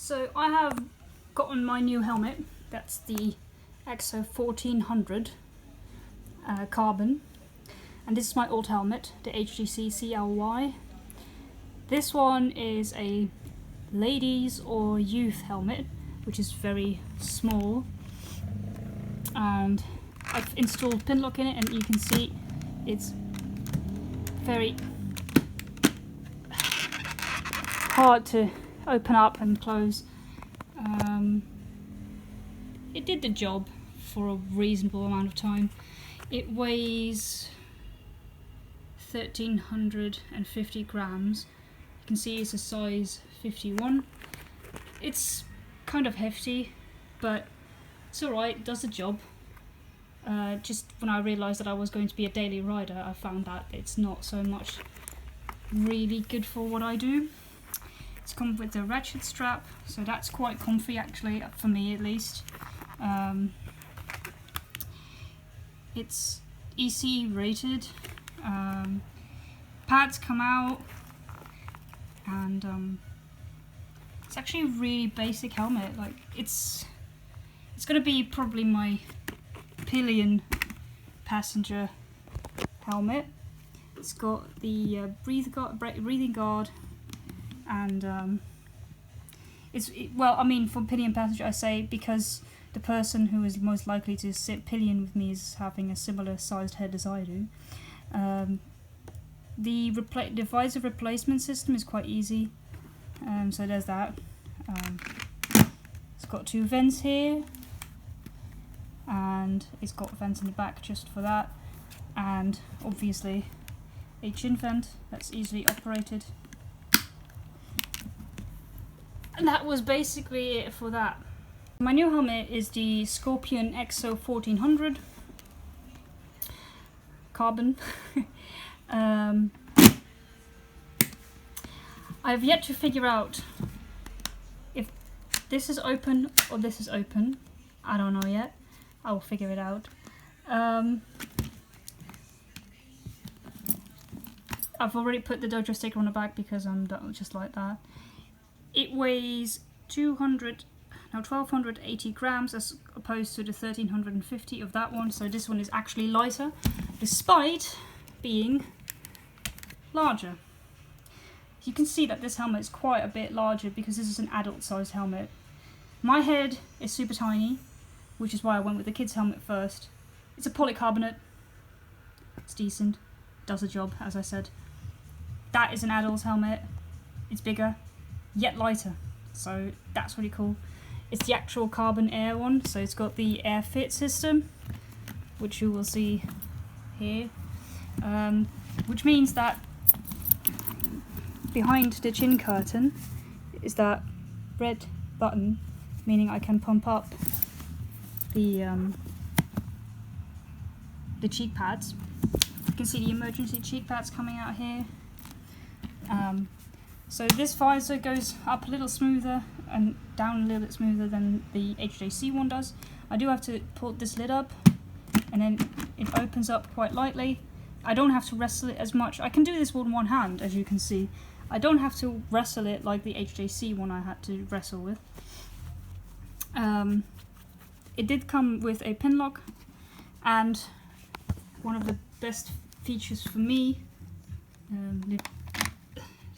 So I have gotten my new helmet. That's the EXO-1400 carbon, and this is my old helmet, the HJC CL-Y. This one is a ladies or youth helmet, which is very small, and I've installed pinlock in it, and you can see it's very hard to open up and close. It did the job for a reasonable amount of time. It weighs 1,350 grams. You can see it's a size 51. It's kind of hefty, but it's alright, it does the job. Just when I realised that I was going to be a daily rider, I found that it's not so much really good for what I do. It's come with a ratchet strap, so that's quite comfy actually, for me at least. It's EC rated. Pads come out, and it's actually a really basic helmet. Like it's gonna be probably my pillion passenger helmet. It's got the breathing guard, and well, I mean, for pillion passenger I say because the person who is most likely to sit pillion with me is having a similar sized head as I do. The visor replacement system is quite easy, so there's that. It's got two vents here, and it's got vents in the back just for that, and obviously a chin vent that's easily operated. And that was basically it for that. My new helmet is the Scorpion EXO-1400 carbon. I've yet to figure out if this is open or this is open. I don't know yet. I will figure it out. I've already put the Dojo sticker on the back because I'm just like that. It weighs 1,280 grams as opposed to the 1,350 of that one, so this one is actually lighter, despite being larger. You can see that this helmet is quite a bit larger because this is an adult sized helmet. My head is super tiny, which is why I went with the kids helmet first. It's a polycarbonate. It's decent. Does the job, as I said. That is an adult helmet. It's bigger, yet lighter. So that's really cool. It's the actual carbon air one, so it's got the airfit system, which you will see here. Which means that behind the chin curtain is that red button, meaning I can pump up the cheek pads. You can see the emergency cheek pads coming out here. So this visor goes up a little smoother and down a little bit smoother than the HJC one does. I do have to pull this lid up, and then it opens up quite lightly. I don't have to wrestle it as much. I can do this with one hand, as you can see. I don't have to wrestle it like the HJC one I had to wrestle with. It did come with a pinlock, and one of the best features for me, the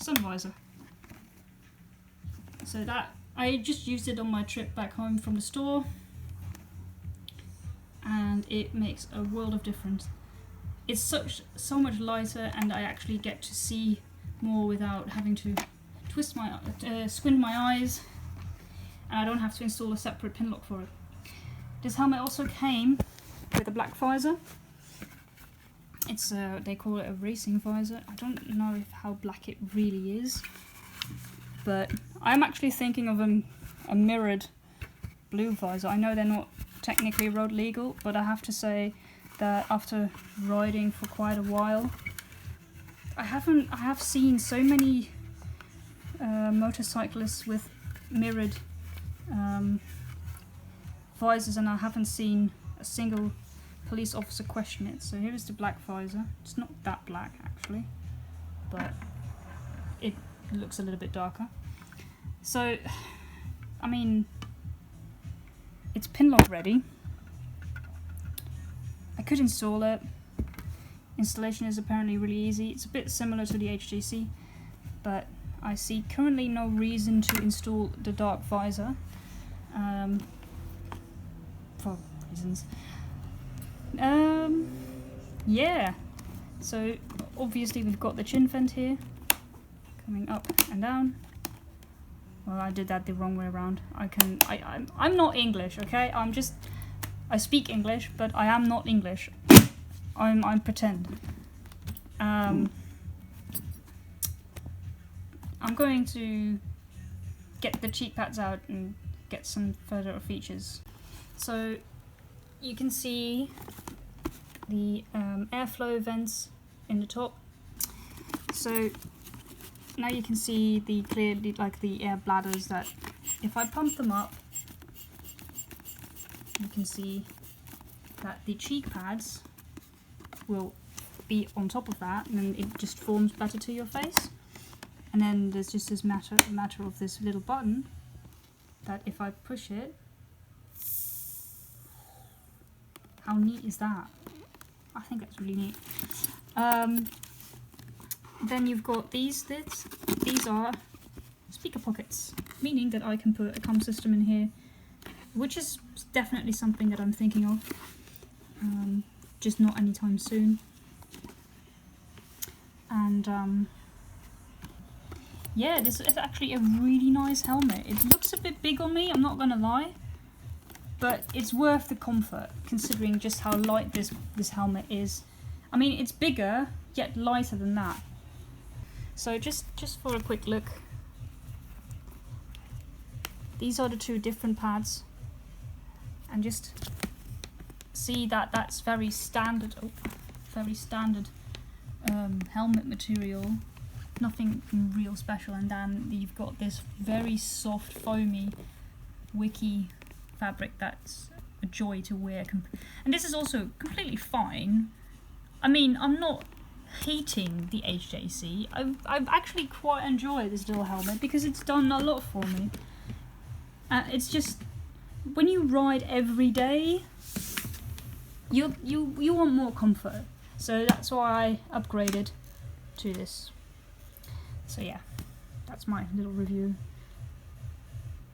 sunvisor. So that, I just used it on my trip back home from the store, and it makes a world of difference. It's so much lighter, and I actually get to see more without having to squint my eyes, and I don't have to install a separate pinlock for it. This helmet also came with a black visor. It's they call it a racing visor. I don't know how black it really is, but I'm actually thinking of a mirrored blue visor. I know they're not technically road legal, but I have to say that after riding for quite a while, I have seen so many motorcyclists with mirrored visors, and I haven't seen a single police officer question it. So here is the black visor. It's not that black actually, but it looks a little bit darker. So I mean, it's pinlock ready. I could install it. Installation is apparently really easy. It's a bit similar to the HJC, but I see currently no reason to install the dark visor for reasons. Yeah, so obviously we've got the chin vent here coming up and down. Well, I did that the wrong way around. I'm not English, okay? I speak English, but I am not English. I'm pretend. I'm going to get the cheek pads out and get some further features. So you can see the airflow vents in the top. So now you can see the clearly like the air bladders that if I pump them up, you can see that the cheek pads will be on top of that, and then it just forms better to your face. And then there's just this matter of this little button that if I push it, how neat is that? I think that's really neat. Then you've got these are speaker pockets, meaning that I can put a comm system in here, which is definitely something that I'm thinking of, just not anytime soon. And yeah, this is actually a really nice helmet. It looks a bit big on me, I'm not gonna lie, but it's worth the comfort considering just how light this helmet is. I mean, it's bigger yet lighter than that. So just for a quick look, these are the two different pads, and just see that that's very standard. Helmet material, nothing real special. And then you've got this very soft, foamy, wicky fabric that's a joy to wear. And this is also completely fine. I mean, I'm not hating the HJC. I've actually quite enjoyed this little helmet because it's done a lot for me. It's just when you ride every day, you want more comfort. So that's why I upgraded to this. So yeah, that's my little review.